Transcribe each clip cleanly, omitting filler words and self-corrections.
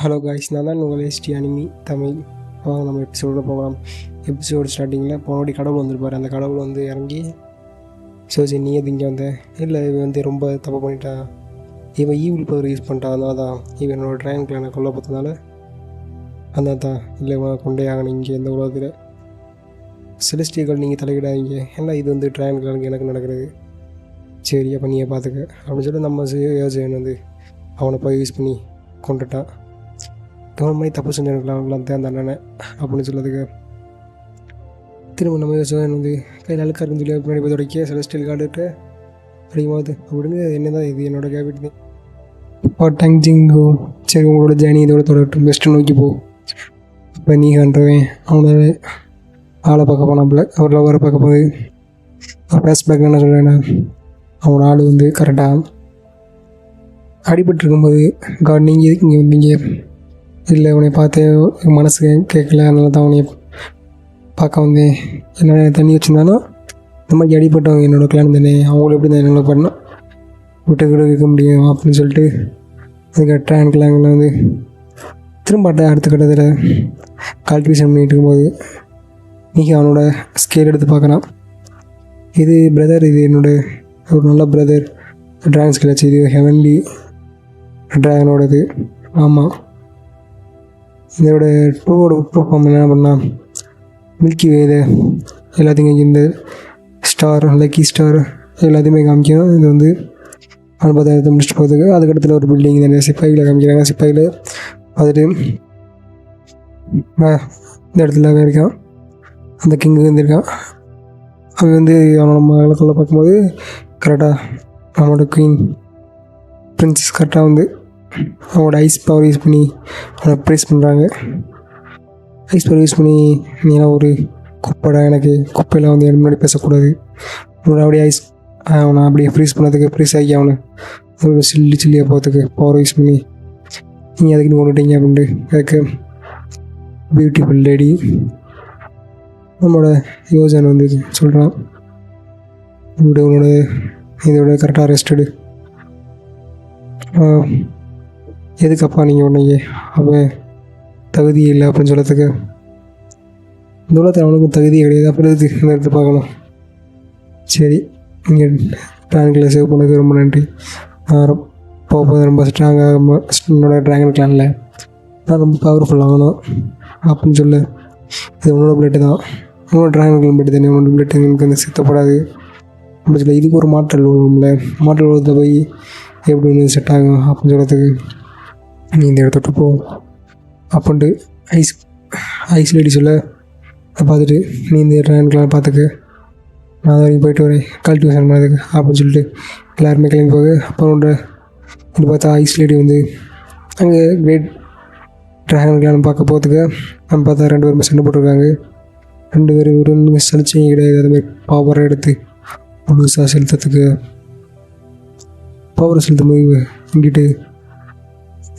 Hello guys, நான் தான் உங்கள் எஸ்டி அனிமி தமிழ். வாங்க நம்ம எபிசோட போகலாம். எபிசோடு ஸ்டார்டிங்கில் போனோடி கடவுள் வந்துருப்பார். அந்த கடவுள் வந்து இறங்கி சரி நீ எது இங்கே வந்த, இல்லை இவன் வந்து ரொம்ப தப்பு பண்ணிட்டான், இவன் ஈவில் பவர் யூஸ் பண்ணிட்டான், அதனால தான் இவன் என்னோடய ட்ரைன் கிளானை கொல்ல பார்த்ததுனால அந்த தான் இல்லை இவன் கொண்டே ஆகணும் இங்கே இந்த உலகத்தில். செலஸ்டியர்கள் நீங்கள் தலையிடாதீங்க, ஏன்னா இது வந்து ட்ரைன் கிளானுக்கு எனக்கு நடக்கிறது. சரி அப்போ நீயே பார்த்துக்க அப்படின்னு சொல்லிட்டு நம்ம யோஜனை வந்து அவனை போய் யூஸ் பண்ணி கொண்டுட்டான். கவனமாய் தப்பு செஞ்சுருக்கலாம் அந்த அண்ணனை அப்படின்னு சொல்லதுக்கு திரும்ப நம்ம யோசனை வந்து கையில் அழுக்கா இருக்குன்னு சொல்லி பின்னாடி போய் தொடக்க செலஸ்டியல் கார்டுட்டு அடிக்கும்போது அப்படின்னு என்ன தான் இது என்னோட கேபிட் தான் டங் ஜிங்கோ. சரி உங்களோட ஜேர்னி இதோட தொடரட்டும், பெஸ்ட்டு நோக்கி போ. இப்போ நீ கண்டுவேன் அவனை ஆளை பார்க்க போனாப்புல, அவர் லவரை பார்க்க போகுது. ஃப்ளாஷ்பேக் என்ன சொல்கிறேன்னா, அவனோட ஆள் வந்து கரெக்டாக அடிபட்டு இருக்கும்போது கார்டு நீங்கள் எதுக்கு இங்கே வந்தீங்க, இல்லை உன்னை பார்த்து மனசு கேட்கல அதனால தான் உன்னை பார்க்க வந்தேன், என்ன தண்ணி வச்சுருந்தாலும் இந்த மாதிரி அடிப்பட்டவங்க என்னோடய கிளான் தானே, அவங்கள எப்படி தான் என்னோட பண்ணால் விட்டு கூட இருக்க முடியும் அப்படின்னு சொல்லிட்டு அதுக்கு ட்ரான் கிளாங்கில் வந்து திரும்ப அடுத்த கட்டத்தில் கால்குலேஷன் பண்ணிட்டு இருக்கும்போது நீங்கள் அவனோட ஸ்கேல் எடுத்து பார்க்கலாம். இது பிரதர், இது என்னோடய ஒரு நல்ல பிரதர் ட்ராகன் ஸ்கேல் வச்சு, இது ஹெவன்லி ட்ராகனோடது. ஆமாம், இதோட டூவோட ப்ரூஃபார்ம் என்ன பண்ணால் மில்கி வேதை எல்லாத்தையும் இந்த ஸ்டார் லக்கி ஸ்டார் எல்லாத்தையுமே காமிக்கணும். இது வந்து 50,000 முடிச்சுட்டு போகிறதுக்கு அதுக்கடுத்துல ஒரு பில்டிங் தானே சிப்பாயில் காமிக்கிறாங்க. சிப்பாயில் பார்த்துட்டு இந்த இடத்துல இருக்கான், அந்த கிங்கு வந்துருக்கான். அவன் வந்து அவனோட மகளுக்குள்ள பார்க்கும்போது கரெக்டாக அவனோட குயின் பிரின்சஸ் கரெக்டாக வந்து அவனோட ஐஸ் பவர் யூஸ் பண்ணி அவனை ப்ரைஸ் பண்ணுறாங்க. ஐஸ் பவர் யூஸ் பண்ணி நீலாம் ஒரு குப்பைடா, எனக்கு குப்பையில் வந்து எனக்கு முன்னாடி பேசக்கூடாது, உன்னோட அப்படியே ஐஸ் அவனை அப்படியே ஃப்ரீஸ் பண்ணதுக்கு ஃப்ரீஸ் ஆகி அவனை ஒரு சில்லியாக போகிறதுக்கு பவர் யூஸ் பண்ணி நீங்கள் அதுக்குன்னு கொண்டுட்டீங்க அப்படின்ட்டு அதுக்கு பியூட்டிஃபுல் லேடி நம்மளோட யோஜனை வந்து சொல்கிறான், இப்படி உன்னோட இதோட கரெக்டாக ரெஸ்டடு எதுக்கப்பா நீங்கள் உன்னையே அவன் தகுதி இல்லை அப்படின்னு சொல்லத்துக்கு இந்த உலகத்தில் அவனுக்கு தகுதி கிடையாது, அப்படி இந்த எடுத்து பார்க்கணும். சரி நீங்கள் ட்ராகன்களை சேவ் பண்ணதுக்கு ரொம்ப நன்றி. நான் போக ரொம்ப ஸ்ட்ராங்காக என்னோட ட்ராகன் கிளானில் நான் ரொம்ப பவர்ஃபுல் ஆகணும் அப்படின்னு சொல்ல, இது உன்னோட பிளேட்டு தான், உன்னோட ட்ராகன் கிளான் பிளேட்டு தானே, உன்னோட பிளேட்டு எனக்கு வந்து சித்தப்படாது அப்படின்னு சொல்ல, இதுக்கு ஒரு மாற்றல் உள்ள மாற்றல் உலகத்தில் போய் எப்படி ஒன்று செட் ஆகும் அப்படின்னு சொல்கிறதுக்கு நீ இந்த இடத்த போ அப்படின்ட்டு ஐஸ் லேடி சொல்ல, அதை பார்த்துட்டு நீ இந்த ட்ராகன்கெலாம் பார்த்துக்க, நான் அது வரைக்கும் போயிட்டு வரேன் கல்டிவேஷன் பண்ணதுக்கு அப்படின்னு சொல்லிட்டு எல்லாருமே கிளம்பி போக. அப்புறம் இது பார்த்தா ஐஸ் லேடி வந்து அங்கே கிரேட் ட்ராகன்கெலாம் பார்க்க போகிறதுக்கு நம்ம பார்த்தா 2 பேருமே சண்டை போட்டிருக்காங்க. 2 பேரும் ஒரு சலிச்சையும் கிடையாது, அதுமாதிரி பவரை எடுத்து முழுசாக செலுத்துறதுக்கு பவரை செலுத்தும் போது இங்கிட்டு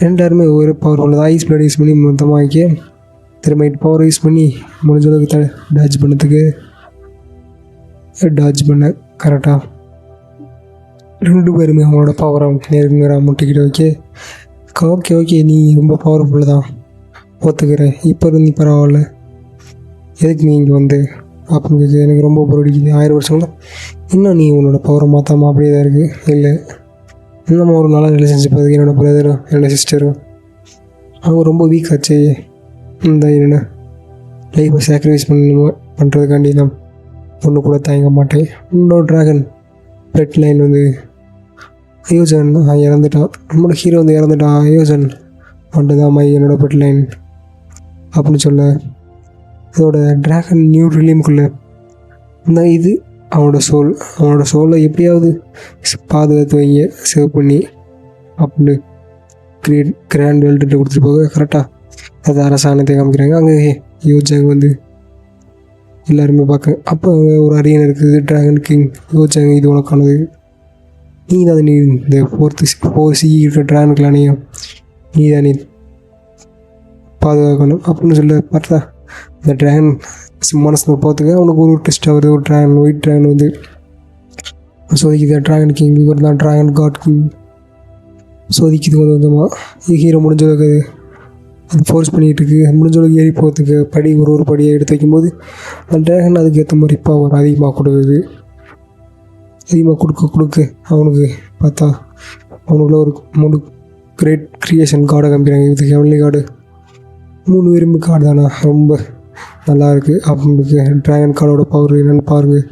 ரெண்டாருமே ஒவ்வொரு பவர் உள்ளது. ஐஸ் பிளட் யூஸ் பண்ணி மொத்தமாக திரும்ப பவர் யூஸ் பண்ணி முடிஞ்ச அளவுக்கு டாஜ் பண்ணதுக்கு டாஜ் பண்ண கரெக்டாக 2 பேருமே அவங்களோட பவரை நேர்மையாக முட்டிக்கிட்டு ஓகே நீ ரொம்ப பவர்ஃபுல்லு தான் ஒத்துக்கிறேன், இப்போ இருந்து நீ பரவாயில்ல, எதுக்கு நீ இங்கே வந்து அப்படின்னு கேட்க எனக்கு ரொம்ப பவர் அடிக்குது, 1000 வருஷங்களா இன்னும் நீ உன்னோட பவரை மாற்றாமல் அப்படியே தான் இருக்குது, இல்லை இன்னும் ஒரு நல்ல ரிலேஷன்ஷிப் அதுக்கு என்னோடய பிரதரும் என்னோடய சிஸ்டரும் அவங்க ரொம்ப வீக் ஆச்சு, இந்த என்ன லைஃப்பை சாக்ரிஃபைஸ் பண்ணுறதுக்காண்டி நான் ஒன்று கூட தயங்க மாட்டேன். இன்னொரு ட்ராகன் பிளட் லைன் வந்து அயோஜன் இறந்துட்டான், நம்மளோட ஹீரோ வந்து இறந்துட்டான், அயோஜன் மட்டும்தான் என்னோடய பிளட் லைன் அப்படின்னு சொல்ல, இதோட ட்ராகன் நியூ ரிலீமுக்குள்ளே இந்த இது அவனோட சோலை எப்படியாவது பாதுகாத்து வைங்க சேவ் பண்ணி அப்படின்னு கிராண்ட் வேல்ட்டு கொடுத்துட்டு போக கரெக்டாக அது அரசாங்கத்தை காமிக்கிறாங்க. அங்கே யோஜாங் வந்து எல்லாருமே பார்க்க, அப்போ அங்கே ஒரு அரியன் இருக்குது, ட்ராகன் கிங் யோஜாங் இது உனக்கானது, நீ தான் நீ இந்த 4C இருக்கிற ட்ராகன் கிளானையும் நீ தான் நீ பாதுகாக்கணும் அப்படின்னு சொல்ல பார்த்தா இந்த ட்ராகன் மனசில் பார்த்துக்க அவனுக்கு ஒரு டெஸ்ட்டாக வருது. ஒரு ட்ராகன் ஒயிட் ட்ராகன் வந்து சோதிக்குது, ட்ராகன் கிங் இவர் தான் ட்ராகன் காட் கிங் சோதிக்குது கொஞ்சமாக. இது ஹீரோ முடிஞ்சதுக்கு அது ஃபோர்ஸ் பண்ணிகிட்டு இருக்குது. முடிஞ்ச அளவுக்கு ஏறி போகிறதுக்கு படி ஒரு படியை எடுத்து வைக்கும்போது அந்த ட்ராகன் அதுக்கேற்ற மாதிரி பவர் அதிகமாக கொடுக்குது. அதிகமாக கொடுக்க அவனுக்கு பார்த்தா அவனுக்குள்ள ஒரு 3 கிரேட் க்ரியேஷன் கார்டை காமிக்கிறாங்க. இது ஹெவன்லி கார்டு 3 விரும்பு கார்டு தானே, ரொம்ப நல்லாயிருக்கு. அவனுக்கு ட்ராகன் கார்டோட பவர் என்னென்னு பாருங்கள்.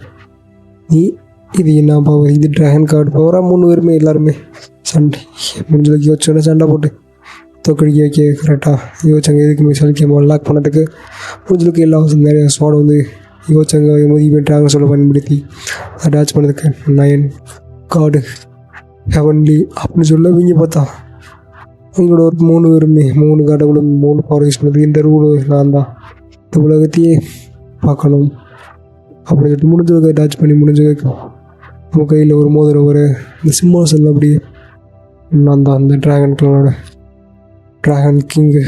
இது என்ன பவர்? இது ட்ராகன் கார்டு பவராக 3 பேருமே எல்லாருமே சண்டை முடிஞ்சளவுக்கு யோசிச்சோட சண்டை போட்டு தோக்கடிக்க வைக்க கரெக்டாக யோசிச்சாங்க. எதுக்குமே சலிக்காமல் லாக் பண்ணதுக்கு முடிஞ்சளவுக்கு எல்லா நிறைய ஸ்வாட் வந்து யோசிச்சாங்க. மதிப்பு ட்ராகன் சொல்ல பயன்படுத்தி அட்டாச் பண்ணதுக்கு 9 கார்டு ஹெவன்லி அப்படின்னு சொல்ல இவங்க பார்த்தா அவங்களோட ஒரு 3 பேருமே 3 கார்டுகளும் 3 பவர் யூஸ் பண்ணுறது. இந்த ரூலு நான் தான் இந்த உலகத்தையே பார்க்கணும் அப்படின்னு சொல்லிட்டு முடிஞ்சதுக்கு அட்டாச் பண்ணி முடிஞ்சதுக்கு நம்ம கையில் ஒரு மோதிரம் ஒரு இந்த சிம்மாசன் அப்படியே நான் தான் அந்த ட்ராகன் கிளானோட ட்ராகன் கிங்கு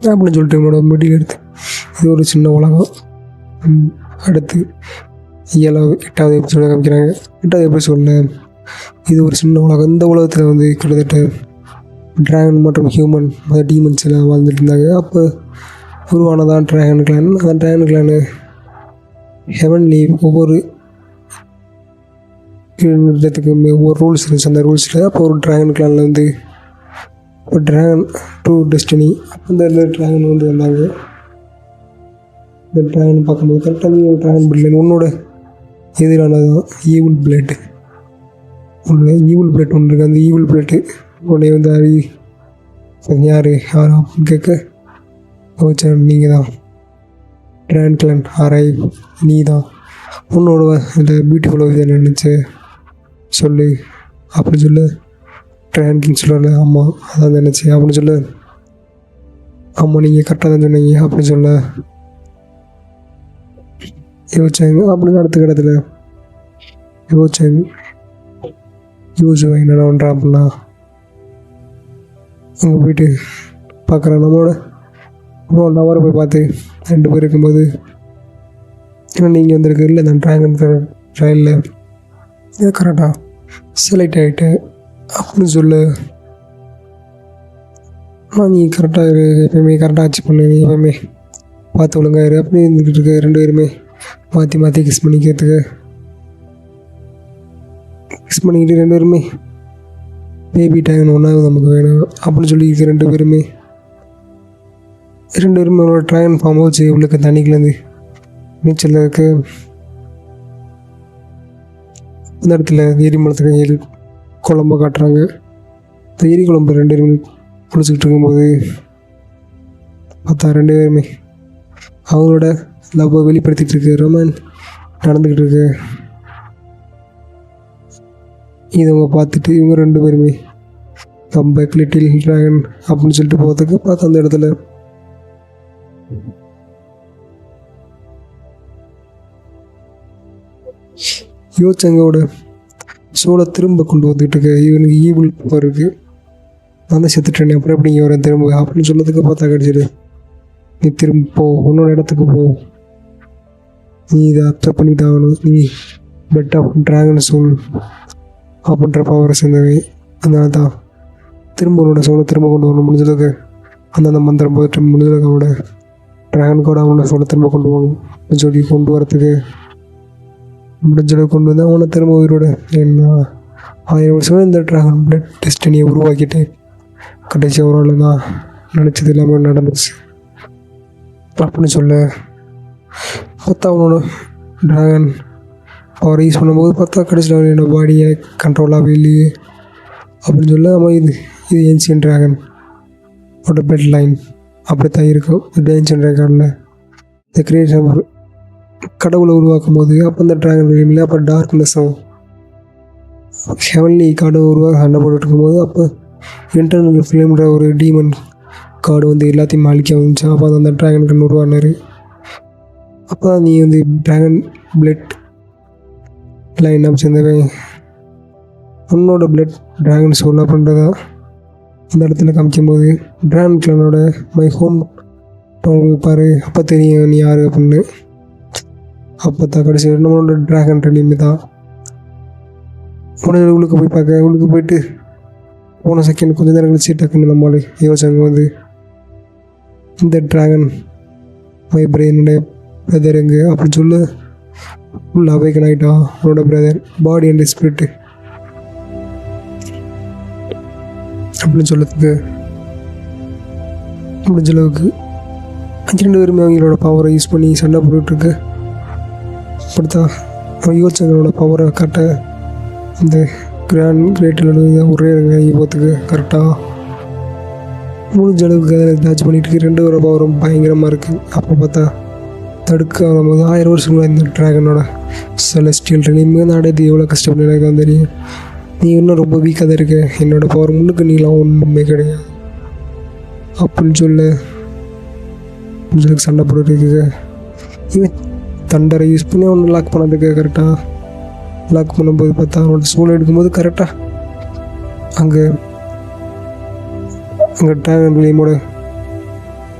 அப்படின்னு சொல்லிட்டு என்னோட மெட்டீரியல் எடுத்து இது ஒரு சின்ன உலகம். அடுத்து 8வது எபிசோட காமிக்கிறாங்க. 8வது எபிசோடில் இது ஒரு சின்ன உலகம். இந்த உலகத்தில் வந்து கிட்டத்தட்ட ட்ராகன் மற்றும் ஹியூமன் டீமன்ஸ் எல்லாம் வாழ்ந்துட்டு இருந்தாங்க. அப்போ உருவானதான் ட்ராகன் கிளான். அந்த ட்ராகன் கிளானு ஹெவன்லி ஒவ்வொரு இடத்துக்கு ஒவ்வொரு ரூல்ஸ் இருந்துச்சு. அந்த ரூல்ஸில் அப்போ ஒரு ட்ராகன் கிளானில் வந்து இப்போ ட்ராகன் டு டெஸ்டினி அப்போ இந்த ட்ராகன் வந்து வந்தாங்க. இந்த ட்ராகன் பார்க்கும்போது கரெக்டாக நீ ஒரு ட்ராகன் பிளட் உன்னோட எதிரானதான் ஈவில் பிளட் ஒன்று இருக்குது. அந்த ஈவில் பிளட்டு உடனே வந்து யார் அப்படின்னு கேட்க வச்சா நீங்கள் தான் ட்ராகன் கிளான் ஆராய், நீ தான் உன்னோட இந்த பியூட்டிஃபுல்லாக இதை நினச்சி சொல்லு அப்படின்னு சொல்ல ட்ராகன் கிங் சொல்லல. ஆமாம் அதான் நினச்சி அப்படின்னு சொல்ல ஆமாம் நீங்கள் கரெக்டாக தான் சொன்னீங்க அப்படின்னு சொல்ல யோசிச்சாங்க. அப்படின்னு அடுத்த இடத்துல யோசிச்சாங்க என்னடா பண்ணுறான் அப்படின்னா அங்கே போயிட்டு பார்க்குறேன் நம்மளோட அப்புறம் நவரை போய் பார்த்து 2 பேர் இருக்கும்போது ஏன்னா நீங்கள் வந்திருக்கு இல்லை நான் ட்ராகன் ட்ரையலில் இது கரெக்டாக செலக்ட் ஆகிட்டு அப்படின்னு சொல்ல ஆனால் நீ கரெக்டாக இரு, எப்பயுமே கரெக்டாக ஆச்சு பண்ணு, நீ எப்பயுமே பார்த்து ஒழுங்காக இரு அப்படின்னு இருந்துக்கிட்டு இருக்க. 2 பேருமே மாற்றி கிஸ் பண்ணிக்கிறதுக்கு கிஸ் பண்ணிக்கிட்டு 2 பேருமே பேபி ட்ராகன் ஒன்றாவது நமக்கு வேணும் அப்படின்னு சொல்லியிருக்க. 2 பேருமே அவங்களோட ட்ராகன் ஃபார்ம் வச்சு உள்ளுக்கு தண்ணிக்குலேருந்து நீச்சல் இருக்க அந்த இடத்துல ஏரி மலத்துக்கு குழம்ப காட்டுறாங்க. இந்த ஏரி குழம்பு 2 பேருமே குளிச்சுக்கிட்டு இருக்கும்போது பார்த்தா 2 பேருமே அவங்களோட லவ்வை வெளிப்படுத்திகிட்டு இருக்கு. ரொமான் நடந்துக்கிட்டு இருக்கு. இதை அவங்க பார்த்துட்டு இவங்க 2 பேருமே கம் பேக் லிட்டில் ட்ராகன் அப்படின்னு சொல்லிட்டு போகிறதுக்கு பார்த்து அந்த இடத்துல யோசங்கோட சோலை திரும்ப கொண்டு வந்துக்கிட்டு இருக்க. இவனுக்கு ஈவில் பவர் இருக்குது. நான் தான் செத்துட்டேன், அப்புறம் எப்படி இங்கே வரேன் திரும்ப அப்படின்னு சொன்னதுக்கு பார்த்தா கிடச்சிடு. நீ திரும்ப போ, உன்னோட இடத்துக்கு போ, நீ இதை அக்செப்ட் பண்ணிட்டு ஆகணும், நீ பெட் ஆஃப் ட்ராகன் சோல் அப்படின்ற பவரை சேர்ந்தவை. அதனால தான் திரும்ப உன்னோட சோலை திரும்ப கொண்டு வரணும். முடிஞ்சளவுக்கு அந்தந்த மந்திரம் போயிட்டு முடிஞ்சளவுக்கு அவனோட ட்ராகன் கூட அவனோட சோலை திரும்ப கொண்டு வரணும் அப்படின்னு சொல்லி கொண்டு வரத்துக்கு முடிஞ்சளவுக்கு கொண்டு வந்து அவனை திரும்ப உயிரோட என்ன 1000 வருஷம் இந்த ட்ராகன் பிளட் டெஸ்டினியை உருவாக்கிட்டு கடைசி ஒரு ஆள் தான் நினச்சது இல்லாமல் நடந்துச்சு அப்படின்னு சொல்ல பார்த்தா அவனோட ட்ராகன் பவர் யூஸ் பண்ணும்போது பார்த்தா கடைசியில் என்னோடய பாடியை கண்ட்ரோலாகவே இல்லையே அப்படின்னு சொல்ல அவன் இது ஏன்சியன் ட்ராகன் ஓட பெட் லைன் அப்படி தான் இருக்கும். இந்த ஏன்சியன் ட்ராகனில் இந்த கிரியேஷன் கடவுளை உருவாக்கும் போது அப்போ அந்த ட்ராகன் இல்லை அப்போ டார்க்னஸும் ஹெவன்லி கார்டு உருவாக சண்டை போட்டுட்டு இருக்கும்போது அப்போ இன்டர்னல் ஃபிலிம்ன்ற ஒரு டீமன் கார்டு வந்து எல்லாத்தையும் அழிக்க வந்துச்சு. அப்போ அந்த ட்ராகன் கண் உருவானார். அப்போ தான் நீ வந்து ட்ராகன் பிளட் லைன் அப்படி சேர்ந்தவன் உன்னோட பிளட் ட்ராகன் சோல் அப்படின்றதா அந்த இடத்துல காமிக்கும்போது ட்ராகன் கிளானோட மை ஹோம் டவுன் பாரு அப்போ தெரியும் நீ யார் அப்படின்னு. அப்போ தான் கடைசி நம்மளோட ட்ராகன் டெலியுமே தான் உடனே உள்ளுக்கு போய் பார்க்க உள்ளுக்கு போயிட்டு போன செகண்ட் கொஞ்சம் நேரம் கழிச்சு டக்குன்னு நம்மளே யோசிச்சாங்க வந்து இந்த ட்ராகன் மை பிரதருடைய பிரதர் எங்கே அப்படின்னு சொல்லு. ஃபுல் அவேக்கன் ஆகிட்டான் அவனோட பிரதர், பாடி அண்ட் ஸ்பிரிட்டு அப்படின்னு சொல்லத்துக்கு முடிஞ்ச அளவுக்கு 2 பேருமே அவங்களோட பவரை யூஸ் பண்ணி சண்டை போட்டுட்ருக்கு. அப்படித்தா அவன் யுவச்சங்கரோட பவரை காட்ட இந்த கிரேட்டில் ஒரே போகிறதுக்கு கரெக்டாக முடிஞ்ச அளவுக்கு அதை டச் பண்ணிட்டு இருக்கு. 2 பேரோட பவரும் பயங்கரமாக இருக்குது. அப்போ பார்த்தா தடுக்க வரும்போது 1000 வருஷங்களா இந்த ட்ராகனோட செலஸ்டியல் ரிலீமே நடந்து எவ்வளோ கஷ்டப்பட்டு எனக்கு தான் தெரியும். நீ இன்னும் ரொம்ப வீக்காக தான் இருக்க, என்னோடய பவர் முன்னுக்கு நீலாம் ஒன்றுமே கிடையாது அப்படின்னு சொல்லு. சண்டை போட்டுருக்கு. இவன் தண்டரை யூஸ் பண்ணி அவனை லாக் பண்ணதுக்கு கரெக்டாக லாக் பண்ணும்போது பார்த்தா அவனோட சூளை எடுக்கும்போது கரெக்டாக அங்கே ட்ராகன் ரிலீமோட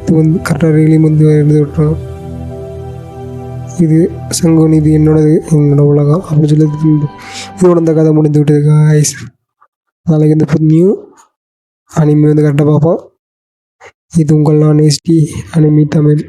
இது வந்து கரெக்டாக ரிலீம் வந்து எழுதி விட்டுறான். இது சங்கோனி, இது என்னோட உலகம் அப்படின்னு சொல்லி இதோட இந்த கதை முடிந்து விட்டதுக்கா ஐஸ். நாளைக்கு இந்த நியூ அனிமே வந்து கரெக்டாக பார்ப்போம். இது உங்கள் நான் எஸ்டி அனிமி தமிழ்.